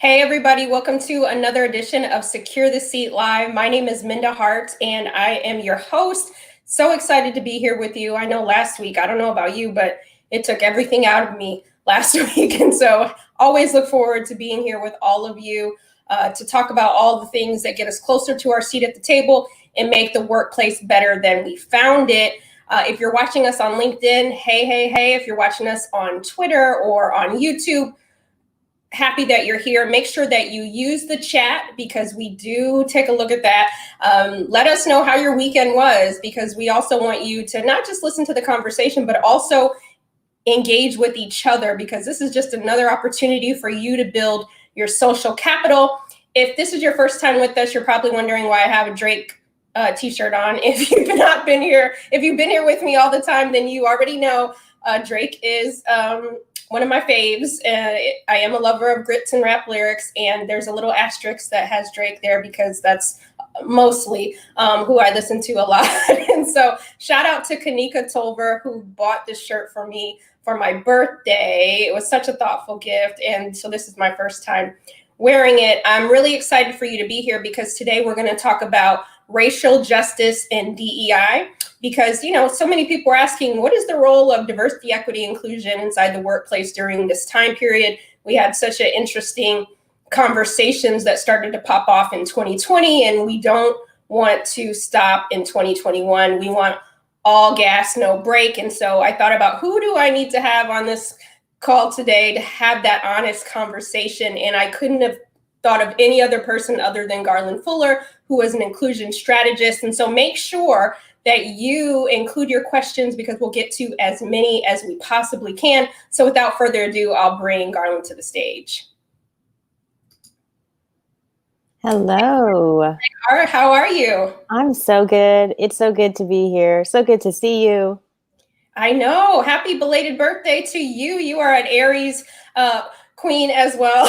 Hey everybody, welcome to another edition of Secure the Seat Live. My name is Minda Hart and I am your host. So excited to be here with you. I know last week, I don't know about you, but it took everything out of me last week. And so always look forward to being here with all of you to talk about all the things that get us closer to our seat at the table and make the workplace better than we found it. If you're watching us on LinkedIn, hey. If you're watching us on Twitter or on YouTube, happy that you're here. Make sure that you use the chat because we do take a look at that. Let us know how your weekend was because we also want you to not just listen to the conversation, but also engage with each other because this is just another opportunity for you to build your social capital. If this is your first time with us, you're probably wondering why I have a Drake t-shirt on. If you've not been here, if you've been here with me all the time, then you already know Drake is one of my faves. I am a lover of grits and rap lyrics, and there's a little asterisk that has Drake there because that's mostly who I listen to a lot. And so shout out to Kanika Tolver, who bought this shirt for me for my birthday. It was such a thoughtful gift. And so this is my first time wearing it. I'm really excited for you to be here because today we're going to talk about racial justice and DEI. Because, so many people are asking, what is the role of diversity, equity, inclusion inside the workplace during this time period? We had such an interesting conversations that started to pop off in 2020, and we don't want to stop in 2021. We want all gas, no break. And so I thought about who do I need to have on this call today to have that honest conversation. And I couldn't have thought of any other person other than Garland Fuller, who is an inclusion strategist. And so make sure that you include your questions because we'll get to as many as we possibly can. So without further ado, I'll bring Garland to the stage. Hello. How are you? I'm so good. It's so good to be here. So good to see you. I know. Happy belated birthday to you. You are an Aries queen as well.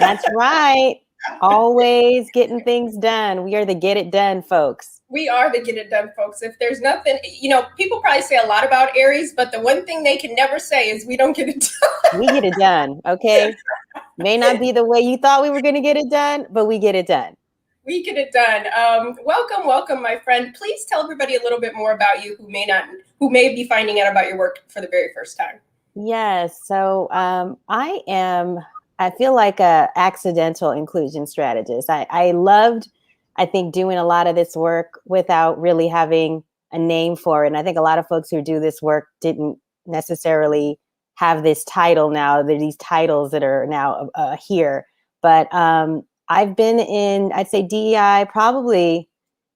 That's right. Always getting things done. We are the get it done folks. We are the get it done folks. If there's nothing, people probably say a lot about Aries, but the one thing they can never say is we don't get it done. We get it done. Okay. May not be the way you thought we were going to get it done, but we get it done. We get it done. Welcome, my friend. Please tell everybody a little bit more about you who may be finding out about your work for the very first time. Yes. So I feel like a accidental inclusion strategist. I loved doing a lot of this work without really having a name for it. And I think a lot of folks who do this work didn't necessarily have this title now. There are these titles that are now here. But I've been in, I'd say DEI probably,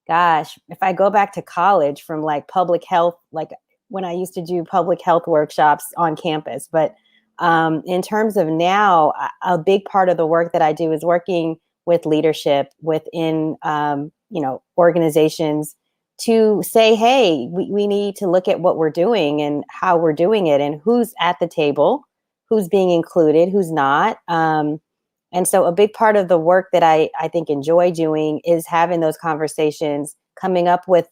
if I go back to college from like public health, like when I used to do public health workshops on campus. But in terms of now, a big part of the work that I do is working with leadership within, organizations to say, hey, we need to look at what we're doing and how we're doing it and who's at the table, who's being included, who's not. And so a big part of the work that I think enjoy doing is having those conversations, coming up with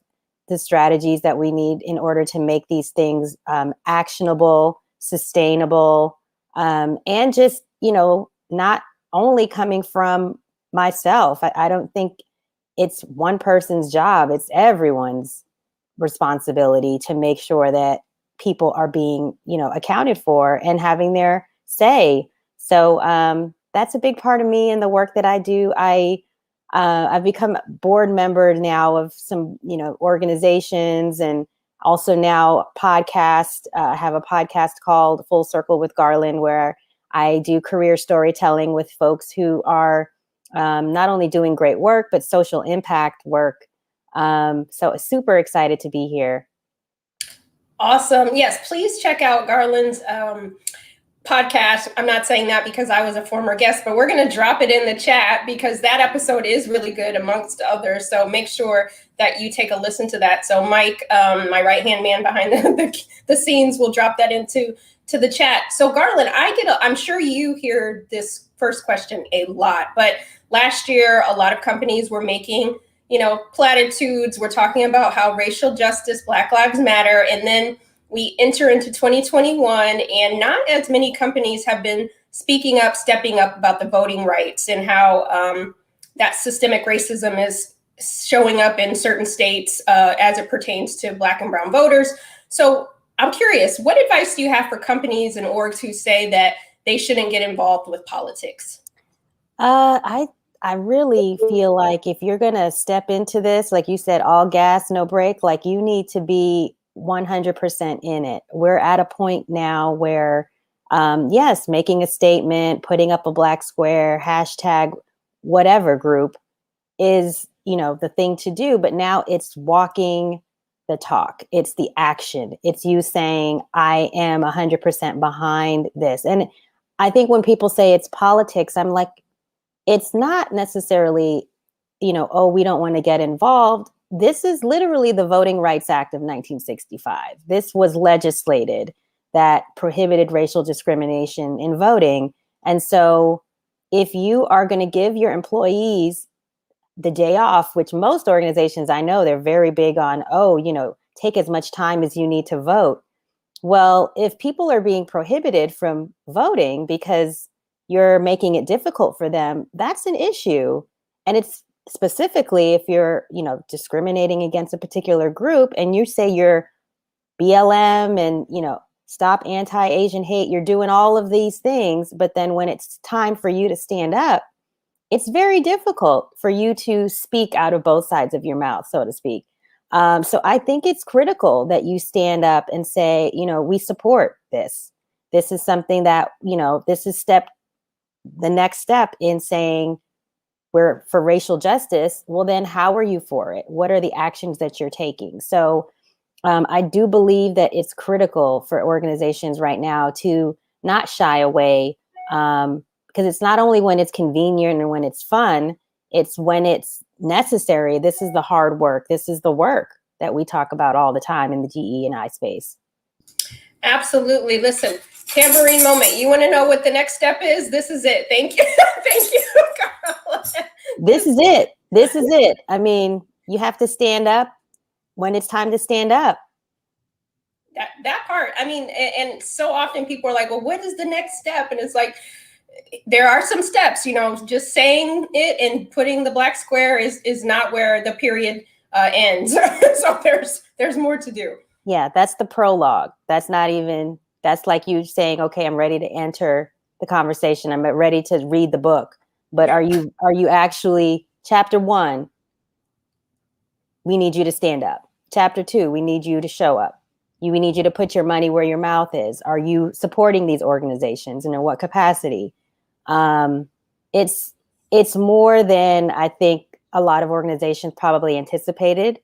the strategies that we need in order to make these things actionable, sustainable, and just, not only coming from myself. I don't think it's one person's job. It's everyone's responsibility to make sure that people are being, accounted for and having their say. So that's a big part of me and the work that I do. I've become a board member now of some, organizations and also now podcast. I have a podcast called Full Circle with Garland, where I do career storytelling with folks who are not only doing great work, but social impact work. So super excited to be here. Awesome. Yes, please check out Garland's podcast. I'm not saying that because I was a former guest, but we're going to drop it in the chat because that episode is really good amongst others. So make sure that you take a listen to that. So Mike, my right-hand man behind the scenes, will drop that into the chat. So Garland, I'm sure you hear this first question a lot, but last year, a lot of companies were making, platitudes. We're talking about how racial justice, Black Lives Matter, and then we enter into 2021 and not as many companies have been speaking up, stepping up about the voting rights and how that systemic racism is showing up in certain states as it pertains to Black and brown voters. So I'm curious, what advice do you have for companies and orgs who say that they shouldn't get involved with politics? I really feel like if you're going to step into this, like you said, all gas, no brake, like you need to be 100% in it. We're at a point now where, yes, making a statement, putting up a black square, hashtag, whatever group is, the thing to do. But now it's walking the talk. It's the action. It's you saying, I am 100% behind this. And I think when people say it's politics, I'm like, it's not necessarily, oh, we don't want to get involved. This is literally the Voting Rights Act of 1965. This was legislated that prohibited racial discrimination in voting. And so if you are going to give your employees the day off, which most organizations I know, they're very big on, take as much time as you need to vote. Well, if people are being prohibited from voting because you're making it difficult for them, that's an issue. And it's specifically if you're, discriminating against a particular group and you say you're BLM and, stop anti-Asian hate, you're doing all of these things. But then when it's time for you to stand up, it's very difficult for you to speak out of both sides of your mouth, so to speak. So I think it's critical that you stand up and say, we support this. This is something that, this is the next step in saying we're for racial justice. Well, then how are you for it? What are the actions that you're taking? So I do believe that it's critical for organizations right now to not shy away, because it's not only when it's convenient and when it's fun, it's when it's necessary. This is the hard work. This is the work that we talk about all the time in the DE&I space. Absolutely. Listen, tambourine moment. You want to know what the next step is? This is it. Thank you. Thank you, Carla. This is it. This is it. I mean, you have to stand up when it's time to stand up. That part. I mean, and so often people are like, well, what is the next step? And it's like, there are some steps, just saying it and putting the black square is not where the period ends. So there's more to do. Yeah, that's the prologue. That's like you saying, okay, I'm ready to enter the conversation. I'm ready to read the book. But are you actually, chapter 1, we need you to stand up. Chapter 2, we need you to show up. We need you to put your money where your mouth is. Are you supporting these organizations and in what capacity? It's more than I think a lot of organizations probably anticipated.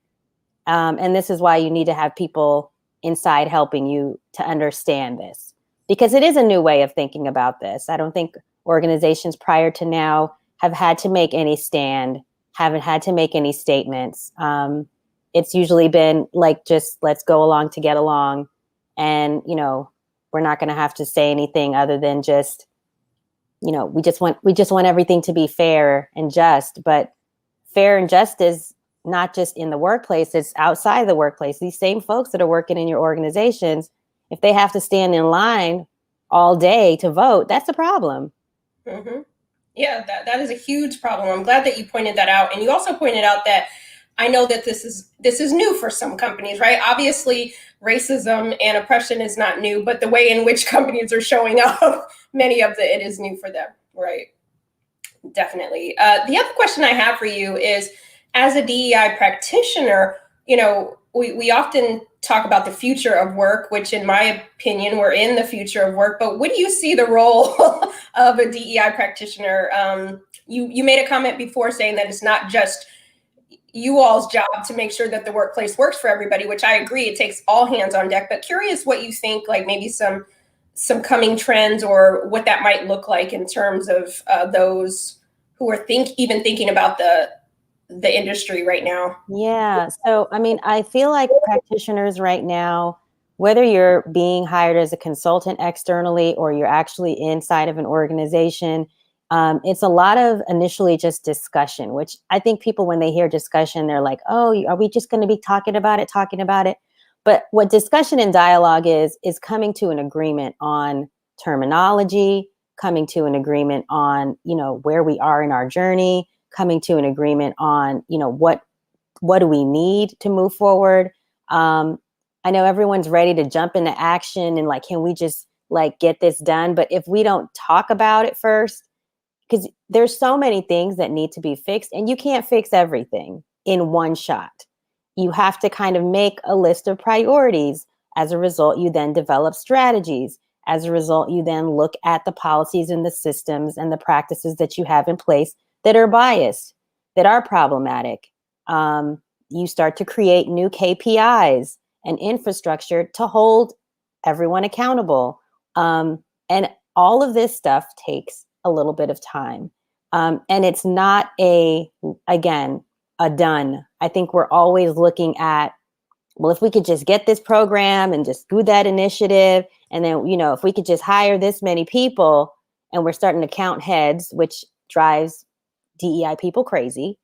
And this is why you need to have people inside helping you to understand this, because it is a new way of thinking about this. I don't think organizations prior to now have had to make any stand, haven't had to make any statements. It's usually been like, just let's go along to get along. And, we're not going to have to say anything other than just, we just want everything to be fair and just. But fair and just is not just in the workplace, it's outside the workplace. These same folks that are working in your organizations, if they have to stand in line all day to vote, that's a problem. Mm-hmm. Yeah, that is a huge problem. I'm glad that you pointed that out. And you also pointed out that I know that this is new for some companies, right? Obviously, racism and oppression is not new, but the way in which companies are showing up, many of it is new for them, right? Definitely. The other question I have for you is, as a DEI practitioner, we often talk about the future of work, which in my opinion, we're in the future of work, but what do you see the role of a DEI practitioner? You made a comment before saying that it's not just you all's job to make sure that the workplace works for everybody, which I agree, it takes all hands on deck, but curious what you think, like maybe some coming trends or what that might look like in terms of those who are thinking about the industry right now. Yeah. So, I mean, I feel like practitioners right now, whether you're being hired as a consultant externally or you're actually inside of an organization, it's a lot of initially just discussion, which I think people, when they hear discussion, they're like, oh, are we just going to be talking about it? But what discussion and dialogue is coming to an agreement on terminology, coming to an agreement on, where we are in our journey, coming to an agreement on, what do we need to move forward. I know everyone's ready to jump into action and can we just get this done? But if we don't talk about it first, because there's so many things that need to be fixed and you can't fix everything in one shot. You have to kind of make a list of priorities. As a result, you then develop strategies. As a result, you then look at the policies and the systems and the practices that you have in place that are biased, that are problematic. You start to create new KPIs and infrastructure to hold everyone accountable. And all of this stuff takes a little bit of time. And it's not a done. I think we're always looking at, well, if we could just get this program and just do that initiative, and then, if we could just hire this many people, and we're starting to count heads, which drives DEI people crazy.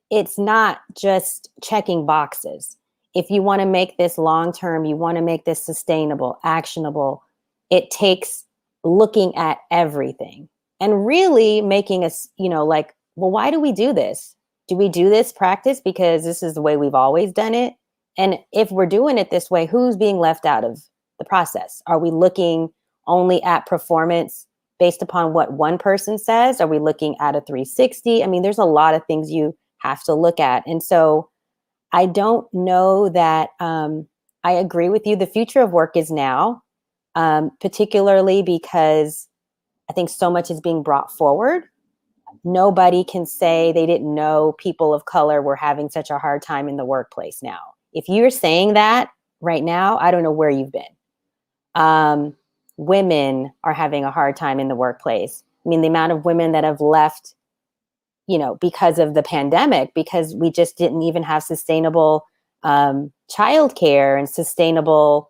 It's not just checking boxes. If you want to make this long-term, you want to make this sustainable, actionable, it takes looking at everything and really making us, well, why do we do this? Do we do this practice because this is the way we've always done it? And if we're doing it this way, who's being left out of the process? Are we looking only at performance based upon what one person says? Are we looking at a 360? I mean, there's a lot of things you have to look at. And so I don't know that I agree with you. The future of work is now, particularly because I think so much is being brought forward. Nobody can say they didn't know people of color were having such a hard time in the workplace now. If you're saying that right now, I don't know where you've been. Women are having a hard time in the workplace. I mean, the amount of women that have left, because of the pandemic, because we just didn't even have sustainable childcare and sustainable,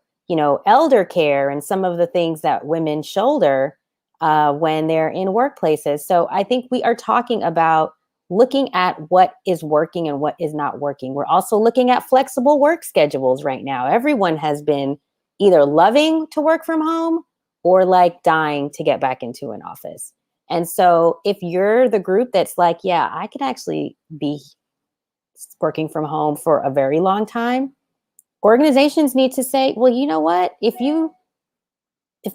elder care and some of the things that women shoulder when they're in workplaces. So I think we are talking about looking at what is working and what is not working. We're also looking at flexible work schedules right now. Everyone has been either loving to work from home or dying to get back into an office. And so if you're the group that's yeah, I could actually be working from home for a very long time, organizations need to say, well, you know what? If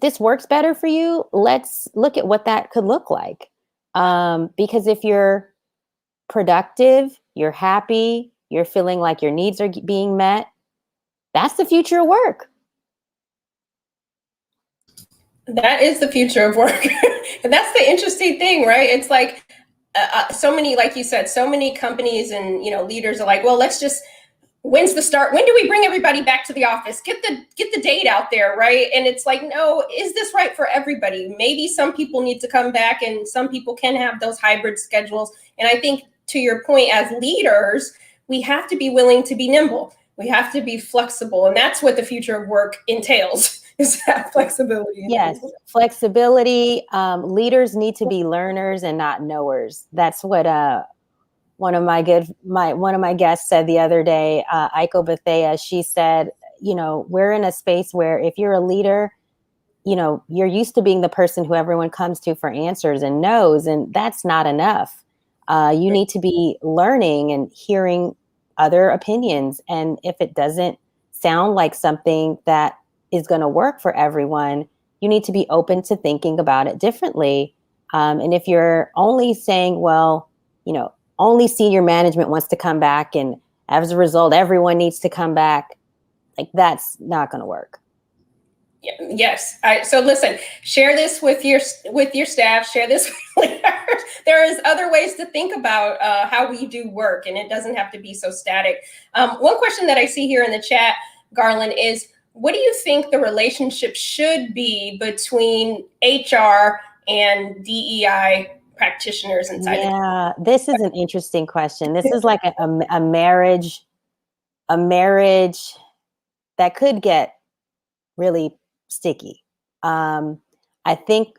this works better for you, let's look at what that could look like. Because if you're productive, you're happy, you're feeling like your needs are being met, that's the future of work. That is the future of work. And that's the interesting thing, right? It's so many, like you said, so many companies and, leaders are well, let's just, when's the start? When do we bring everybody back to the office? Get the date out there, right? And it's no, is this right for everybody? Maybe some people need to come back and some people can have those hybrid schedules. And I think to your point, as leaders, we have to be willing to be nimble. We have to be flexible. And that's what the future of work entails, is that flexibility. Yes, flexibility. Leaders need to be learners and not knowers. That's what one of my guests said the other day, Aiko Bethea. She said, we're in a space where if you're a leader, you're used to being the person who everyone comes to for answers and knows, and that's not enough. You need to be learning and hearing other opinions. And if it doesn't sound like something that is going to work for everyone, you need to be open to thinking about it differently. And if you're only saying, well, only senior management wants to come back, and as a result, everyone needs to come back, that's not going to work. Yes. So listen, share this with your staff, share this with leaders. There is other ways to think about how we do work, and it doesn't have to be so static. One question that I see here in the chat, Garland, is what do you think the relationship should be between HR and DEI practitioners inside? Yeah, this is an interesting question. This is like a marriage that could get really sticky. I think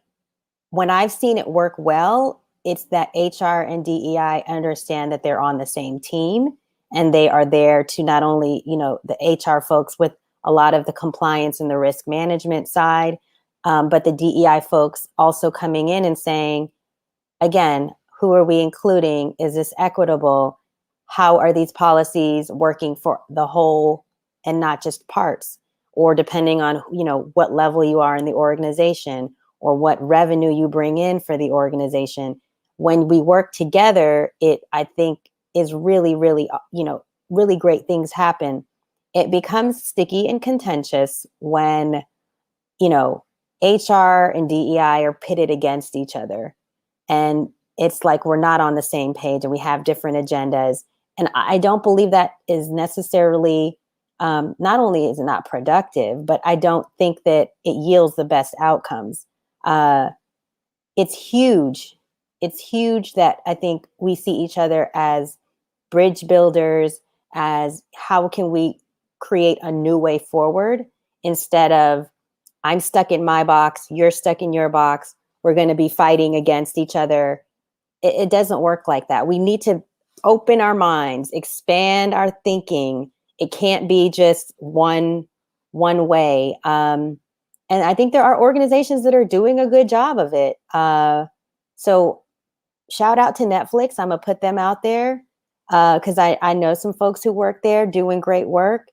when I've seen it work well, it's that HR and DEI understand that they're on the same team, and they are there to not only, the HR folks with a lot of the compliance and the risk management side, But the DEI folks also coming in and saying, again, who are we including? Is this equitable? How are these policies working for the whole and not just parts? Or depending on, what level you are in the organization or what revenue you bring in for the organization. When we work together, it, I think, is really, really, really great things happen. It becomes sticky and contentious when, HR and DEI are pitted against each other. And it's like we're not on the same page and we have different agendas. And I don't believe that is necessarily, not only is it not productive, but I don't think that it yields the best outcomes. It's huge. It's huge that I think we see each other as bridge builders, as how can we create a new way forward instead of I'm stuck in my box, you're stuck in your box, we're going to be fighting against each other. It doesn't work like that. We need to open our minds, expand our thinking. It can't be just one way. And I think there are organizations that are doing a good job of it. So shout out to Netflix. I'm going to put them out there because I know some folks who work there doing great work.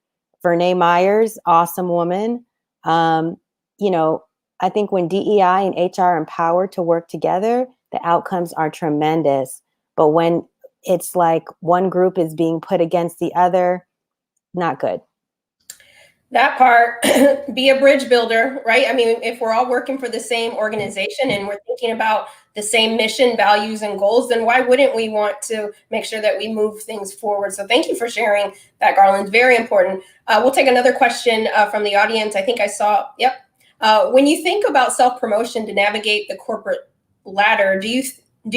Vernee Myers, awesome woman. I think when DEI and HR are empowered to work together, the outcomes are tremendous. But when it's like one group is being put against the other, not good. That part, be a bridge builder, right? I mean, if we're all working for the same organization and we're thinking about the same mission, values, and goals, then why wouldn't we want to make sure that we move things forward? So thank you for sharing that, Garland. Very important. We'll take another question from the audience. I think I saw, yep. When you think about self-promotion to navigate the corporate ladder, do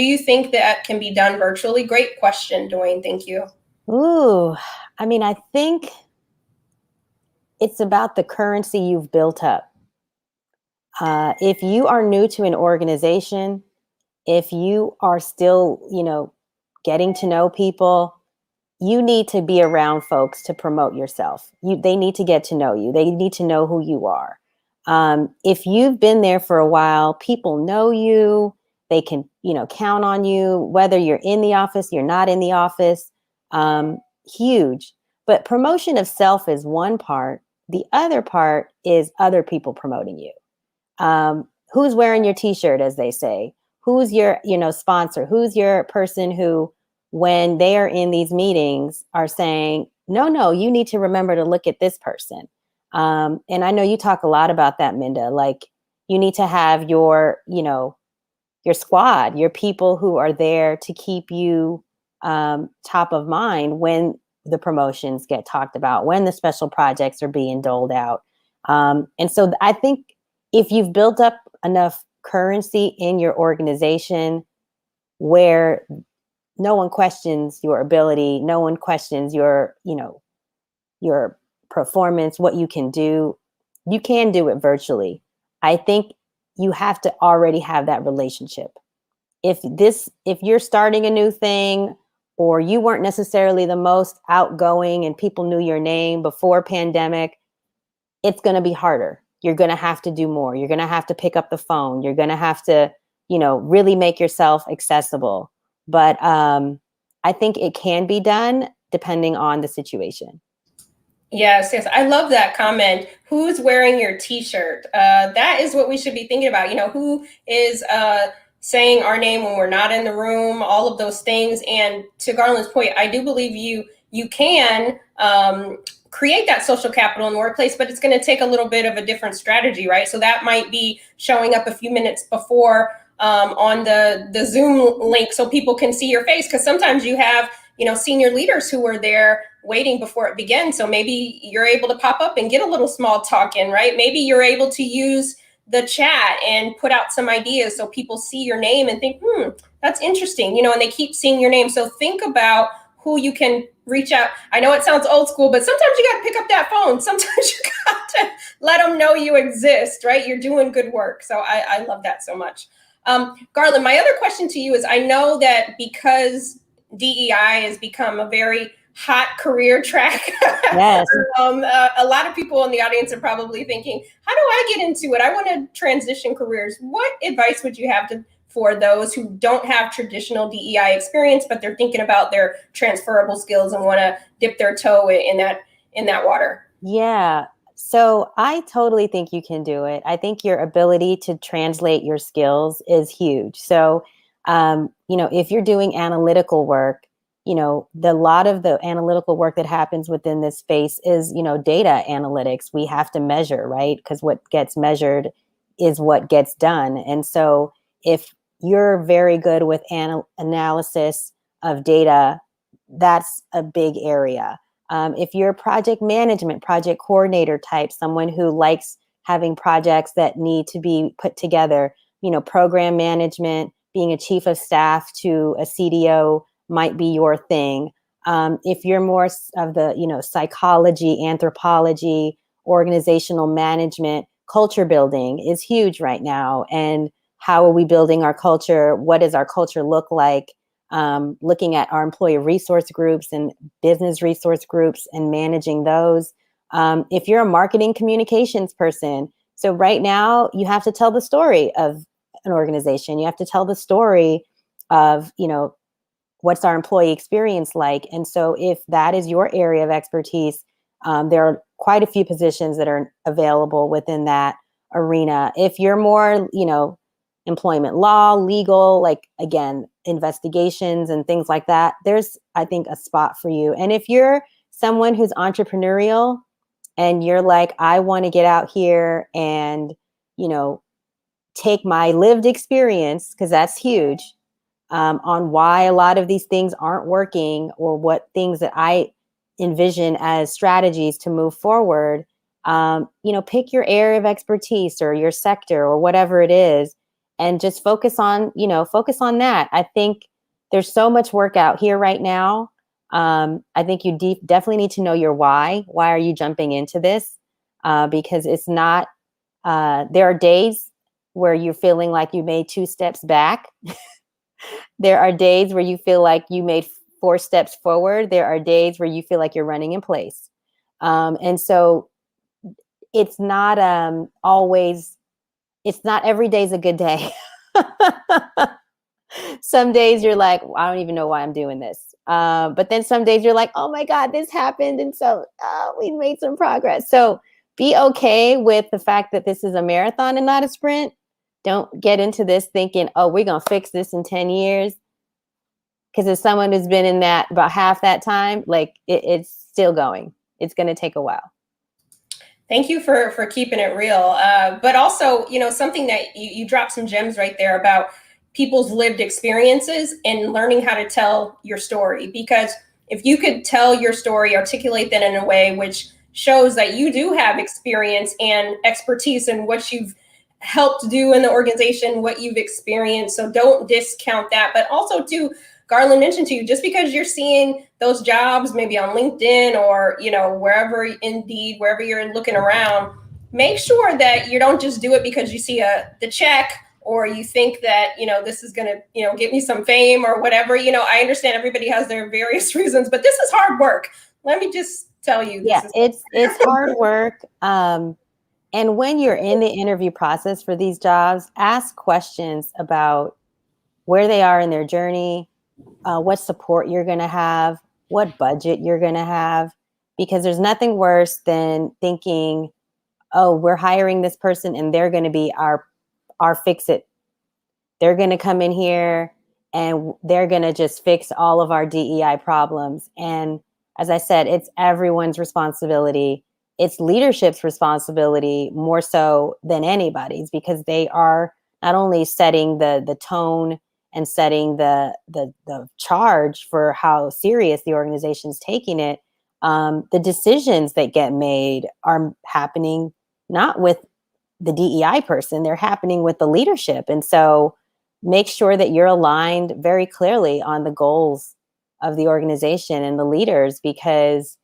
you think that can be done virtually? Great question, Dwayne. Thank you. Ooh, I mean, I think it's about the currency you've built up. If you are new to an organization, if you are still, getting to know people, you need to be around folks to promote yourself. They need to get to know you. They need to know who you are. If you've been there for a while, people know you. They can, count on you, whether you're in the office, you're not in the office. Huge. But promotion of self is one part. The other part is other people promoting you. Who's wearing your t-shirt, as they say? Who's your, sponsor? Who's your person who, when they are in these meetings, are saying, no, you need to remember to look at this person. And I know you talk a lot about that, Minda. Like, you need to have your squad, your people who are there to keep you top of mind when the promotions get talked about, when the special projects are being doled out. And so I think if you've built up enough currency in your organization where no one questions your ability, no one questions your performance, what you can do it virtually. I think you have to already have that relationship. If you're starting a new thing, or you weren't necessarily the most outgoing and people knew your name before pandemic, it's going to be harder. You're going to have to do more. You're going to have to pick up the phone. You're going to have to, really make yourself accessible. But I think it can be done depending on the situation. Yes. I love that comment. Who's wearing your t-shirt? That is what we should be thinking about. Who is saying our name when we're not in the room, all of those things. And to Garland's point, I do believe you can create that social capital in the workplace, but it's going to take a little bit of a different strategy, right? So that might be showing up a few minutes before on the Zoom link so people can see your face. Because sometimes you have, senior leaders who are there waiting before it begins. So maybe you're able to pop up and get a little small talk in, right? Maybe you're able to use the chat and put out some ideas so people see your name and think, that's interesting, and they keep seeing your name. So think about who you can reach out. I know it sounds old school, but sometimes you got to pick up that phone. Sometimes you got to let them know you exist, right? You're doing good work. So I love that so much. Garland, my other question to you is, I know that because DEI has become a very hot career track. Yes. A lot of people in the audience are probably thinking, how do I get into it? I want to transition careers. What advice would you have for those who don't have traditional DEI experience, but they're thinking about their transferable skills and want to dip their toe in that water? Yeah. So I totally think you can do it. I think your ability to translate your skills is huge. So, if you're doing analytical work, the lot of the analytical work that happens within this space is, data analytics. We have to measure, right? Because what gets measured is what gets done. And so if you're very good with analysis of data, that's a big area. If you're a project management, project coordinator type, someone who likes having projects that need to be put together, program management, being a chief of staff to a CDO might be your thing. If you're more of the, psychology, anthropology, organizational management, culture building is huge right now. And how are we building our culture? What does our culture look like? Looking at our employee resource groups and business resource groups and managing those. If you're a marketing communications person, so right now you have to tell the story of an organization. You have to tell the story of, what's our employee experience like? And so if that is your area of expertise, there are quite a few positions that are available within that arena. If you're more, employment law, legal, like again, investigations and things like that, there's, I think, a spot for you. And if you're someone who's entrepreneurial and you're like, I want to get out here and, take my lived experience, because that's huge, on why a lot of these things aren't working or what things that I envision as strategies to move forward, pick your area of expertise or your sector or whatever it is, and just focus on that. I think there's so much work out here right now. I think you definitely need to know your why. Why are you jumping into this? Because it's not, there are days where you're feeling like you made 2 steps back. There are days where you feel like you made 4 steps forward. There are days where you feel like you're running in place. And so it's not it's not every day's a good day. Some days you're like, I don't even know why I'm doing this. But then some days you're like, oh my God, this happened. And so we made some progress. So be okay with the fact that this is a marathon and not a sprint. Don't get into this thinking, oh, we're going to fix this in 10 years. Because as someone who's been in that about half that time, like it's still going. It's going to take a while. Thank you for keeping it real. But also, something that you dropped some gems right there about people's lived experiences and learning how to tell your story. Because if you could tell your story, articulate that in a way which shows that you do have experience and expertise in what you've helped do in the organization, what you've experienced. So don't discount that. But also too, Garland mentioned to you, just because you're seeing those jobs maybe on LinkedIn or, wherever, Indeed, wherever you're looking around, make sure that you don't just do it because you see the check or you think that, this is going to, get me some fame or whatever. I understand everybody has their various reasons, but this is hard work. Let me just tell you. It's hard work. And when you're in the interview process for these jobs, ask questions about where they are in their journey, what support you're going to have, what budget you're going to have, because there's nothing worse than thinking, oh, we're hiring this person and they're going to be our fix-it. They're going to come in here and they're going to just fix all of our DEI problems. And as I said, it's everyone's responsibility. It's leadership's responsibility more so than anybody's, because they are not only setting the tone and setting the charge for how serious the organization's taking it. The decisions that get made are happening not with the DEI person, they're happening with the leadership. And so make sure that you're aligned very clearly on the goals of the organization and the leaders, because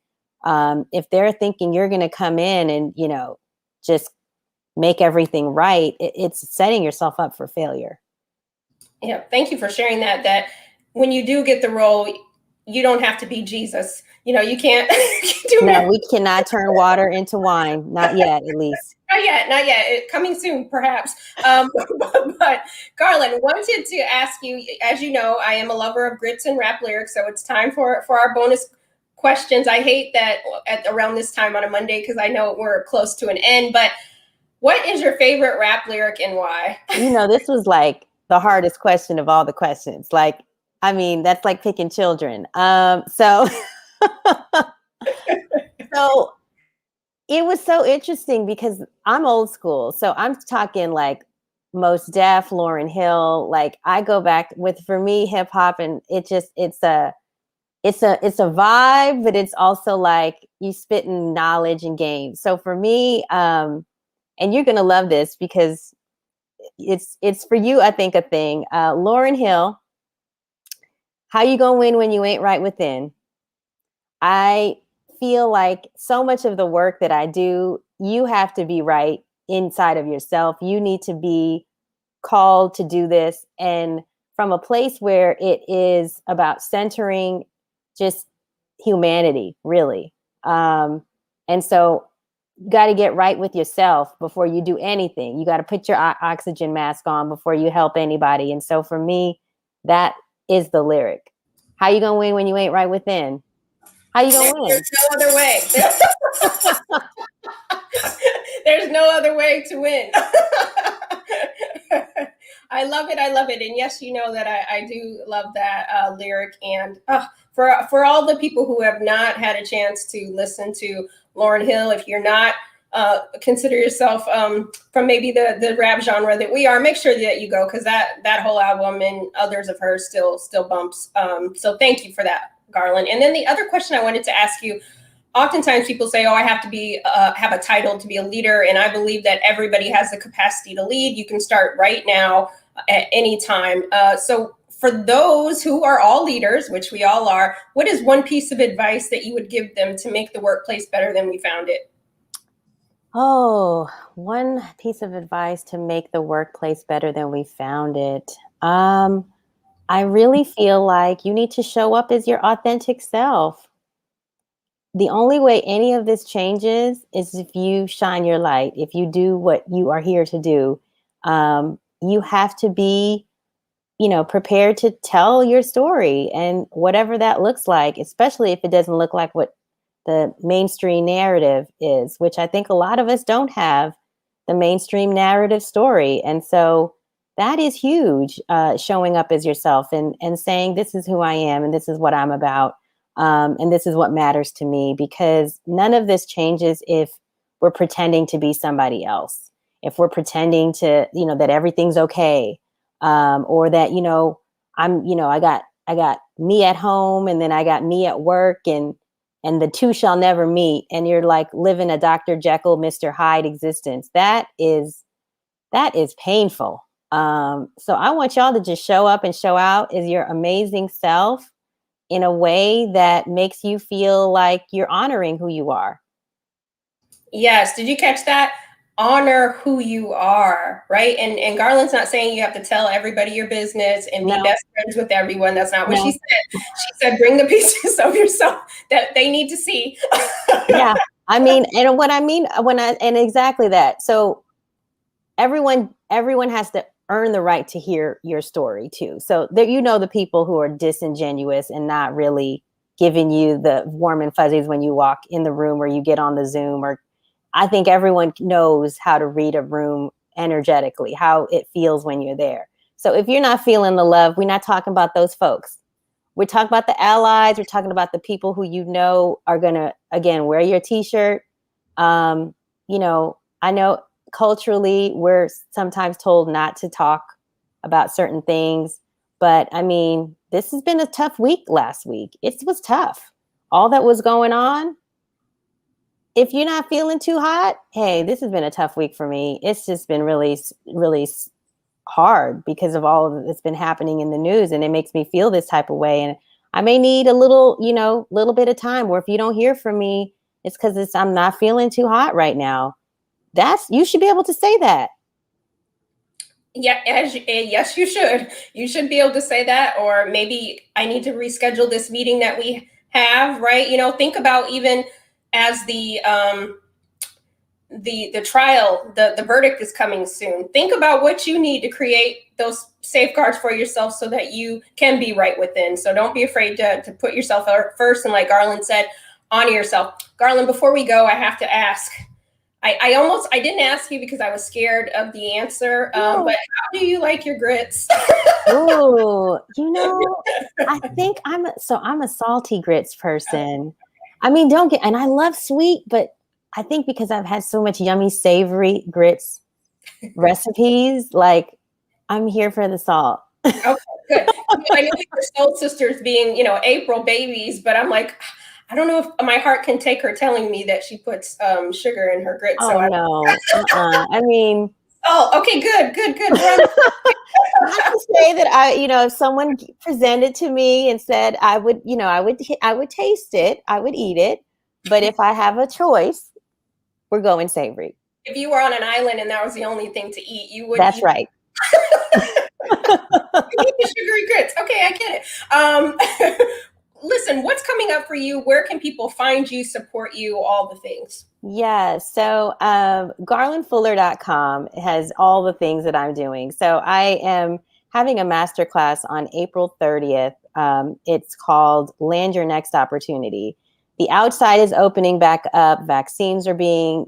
if they're thinking you're going to come in and, just make everything right, it's setting yourself up for failure. Yeah, thank you for sharing that when you do get the role, you don't have to be Jesus. you can't do No, miracles. we cannot turn water into wine. Not yet, at least. Not yet, not yet. Coming soon, perhaps. But Garland, wanted to ask you, as you know, I am a lover of grits and rap lyrics, so it's time for our bonus questions. I hate that at around this time on a Monday because I know we're close to an end, but what is your favorite rap lyric and why? This was like the hardest question of all the questions. Like, I mean, that's like picking children. So so it was so interesting because I'm old school. So I'm talking like Most Def, Lauryn Hill. Like I go back with, for me, hip hop, and it's a vibe, but it's also like you spitting knowledge and game. So for me, and you're gonna love this because it's for you, I think, a thing. Lauryn Hill, how you gonna win when you ain't right within? I feel like so much of the work that I do, you have to be right inside of yourself. You need to be called to do this. And from a place where it is about centering just humanity, really. And so you got to get right with yourself before you do anything. You got to put your oxygen mask on before you help anybody. And so for me, that is the lyric. How you gonna win when you ain't right within? How you gonna win? There's no other way. There's no other way to win. I love it. I love it. And yes, you know that I do love that lyric. And for all the people who have not had a chance to listen to Lauryn Hill, if you're not consider yourself from maybe the rap genre that we are, make sure that you go, because that whole album and others of hers still bumps. So thank you for that, Garland. And then the other question I wanted to ask you, oftentimes people say, oh, I have to be have a title to be a leader. And I believe that everybody has the capacity to lead. You can start right now at any time. So for those who are all leaders, which we all are, what is one piece of advice that you would give them to make the workplace better than we found it? Oh, one piece of advice to make the workplace better than we found it. I really feel like you need to show up as your authentic self. The only way any of this changes is if you shine your light, if you do what you are here to do. You have to be, prepared to tell your story, and whatever that looks like, especially if it doesn't look like what the mainstream narrative is, which I think a lot of us don't have the mainstream narrative story. And so that is huge, showing up as yourself and saying, this is who I am and this is what I'm about. And this is what matters to me, because none of this changes if we're pretending to be somebody else. If we're pretending to, that everything's okay, or that, I got me at home and then I got me at work, and the two shall never meet. And you're like living a Dr. Jekyll, Mr. Hyde existence. That is painful. So I want y'all to just show up and show out as your amazing self in a way that makes you feel like you're honoring who you are. Yes. Did you catch that? Honor who you are, right? And Garland's not saying you have to tell everybody your business and be best friends with everyone. That's not what she said. She said, bring the pieces of yourself that they need to see. Yeah. I mean, and what I mean and exactly that. So everyone has to earn the right to hear your story too. So there, the people who are disingenuous and not really giving you the warm and fuzzies when you walk in the room or you get on the Zoom, or I think everyone knows how to read a room energetically, how it feels when you're there. So if you're not feeling the love, we're not talking about those folks. We're talking about the allies. We're talking about the people who are going to, again, wear your t-shirt. I know culturally we're sometimes told not to talk about certain things, but I mean, this has been a tough week last week. It was tough. All that was going on. If you're not feeling too hot, hey, this has been a tough week for me. It's just been really, really hard because of all that's been happening in the news, and it makes me feel this type of way. And I may need a little bit of time where if you don't hear from me, it's because I'm not feeling too hot right now. You should be able to say that. Yeah, yes, you should. You should be able to say that, or maybe I need to reschedule this meeting that we have, right? You know, think about even as the trial, the verdict is coming soon. Think about what you need to create those safeguards for yourself so that you can be right within. So don't be afraid to put yourself first. And like Garland said, honor yourself. Garland, before we go, I have to ask. I didn't ask you because I was scared of the answer. But how do you like your grits? Oh, I think I'm a salty grits person. I mean, and I love sweet, but I think because I've had so much yummy savory grits recipes, like I'm here for the salt. Okay, good. I know we were soul sisters being, April babies, but I'm like, I don't know if my heart can take her telling me that she puts sugar in her grits. Oh no. I mean, oh, okay, good. not to say that if someone presented to me and said I would taste it, I would eat it. But if I have a choice, we're going savory. If you were on an island and that was the only thing to eat, you would. That's right. Sugary grits. Okay, I get it. Listen, what's coming up for you? Where can people find you, support you, all the things? Yeah, so garlandfuller.com has all the things that I'm doing. So I am having a masterclass on April 30th. It's called Land Your Next Opportunity. The outside is opening back up. Vaccines are being,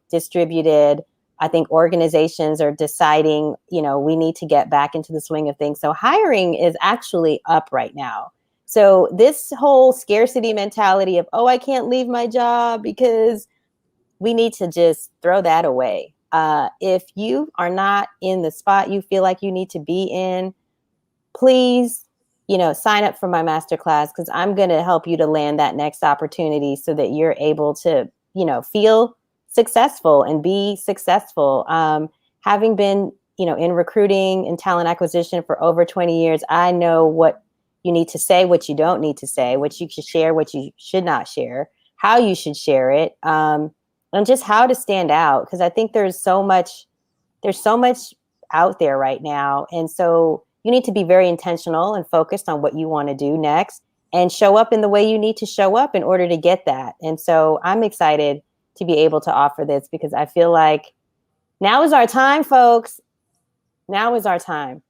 distributed. I think organizations are deciding, we need to get back into the swing of things. So hiring is actually up right now. So this whole scarcity mentality of, I can't leave my job because we need to just throw that away. If you are not in the spot you feel like you need to be in, please, sign up for my masterclass because I'm going to help you to land that next opportunity so that you're able to, feel successful and be successful. Having been, in recruiting and talent acquisition for over 20 years, I know what you need to say, what you don't need to say, what you should share, what you should not share, how you should share it. And just how to stand out. Because I think there's so much out there right now. And so you need to be very intentional and focused on what you want to do next and show up in the way you need to show up in order to get that. And so I'm excited to be able to offer this because I feel like now is our time, folks. Now is our time.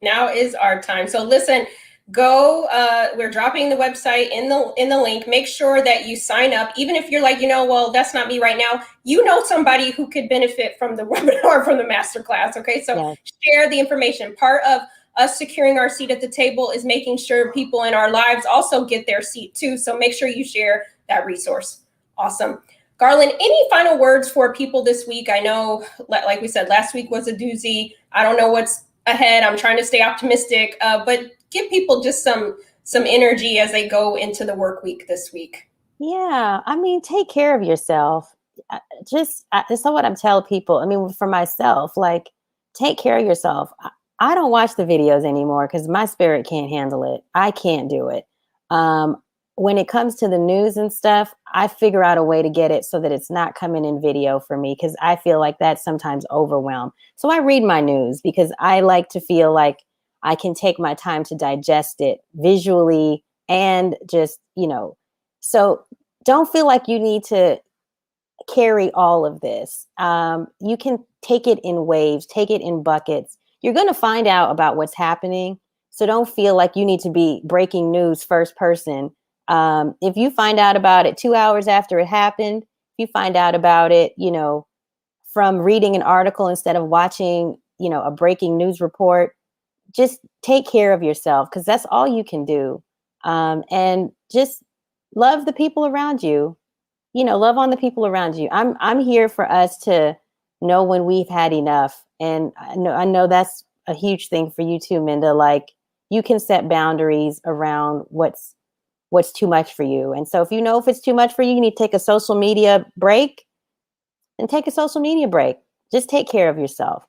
Now is our time. So listen, go, we're dropping the website in the link. Make sure that you sign up, even if you're like, well, that's not me right now. Somebody who could benefit from the webinar, from the masterclass. Okay, so yes. Share the information. Part of us securing our seat at the table is making sure people in our lives also get their seat too. So make sure you share that resource. Awesome. Garland, any final words for people this week? I know, like we said, last week was a doozy. I don't know what's ahead. I'm trying to stay optimistic, but give people just some energy as they go into the work week this week. Yeah, I mean, take care of yourself. That's not what I'm telling people. I mean, for myself, like, take care of yourself. I don't watch the videos anymore because my spirit can't handle it. I can't do it. When it comes to the news and stuff, I figure out a way to get it so that it's not coming in video for me because I feel like that's sometimes overwhelmed. So I read my news because I like to feel like I can take my time to digest it visually and just, so don't feel like you need to carry all of this. You can take it in waves, take it in buckets. You're going to find out about what's happening. So don't feel like you need to be breaking news first person. If you find out about it 2 hours after it happened, if you find out about it, from reading an article instead of watching, a breaking news report, just take care of yourself because that's all you can do. And just love the people around you, love on the people around you. I'm here for us to know when we've had enough. And I know that's a huge thing for you too, Minda. Like you can set boundaries around what's too much for you. And so if it's too much for you, you need to take a social media break and take a social media break. Just take care of yourself.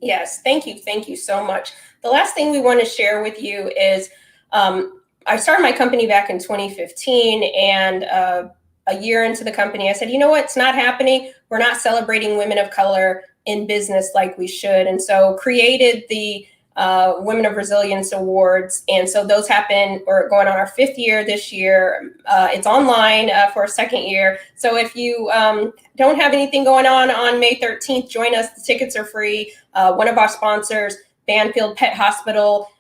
Yes, thank you. Thank you so much. The last thing we want to share with you is I started my company back in 2015 and a year into the company, I said, you know what, it's not happening. We're not celebrating women of color in business like we should. And so created the Women of Resilience Awards. And so those happen, we're going on our 5th year this year. It's online for a 2nd year. So if you don't have anything going on May 13th, join us. The tickets are free. One of our sponsors, Banfield Pet Hospital,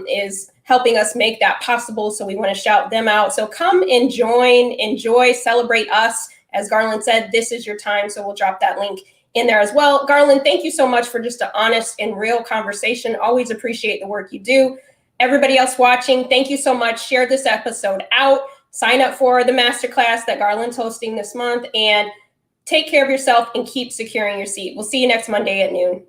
is helping us make that possible. So we want to shout them out. So come and join, enjoy, celebrate us. As Garland said, this is your time. So we'll drop that link in there as well. Garland, thank you so much for just an honest and real conversation. Always appreciate the work you do. Everybody else watching, thank you so much. Share this episode out. Sign up for the masterclass that Garland's hosting this month, and take care of yourself and keep securing your seat. We'll see you next Monday at noon.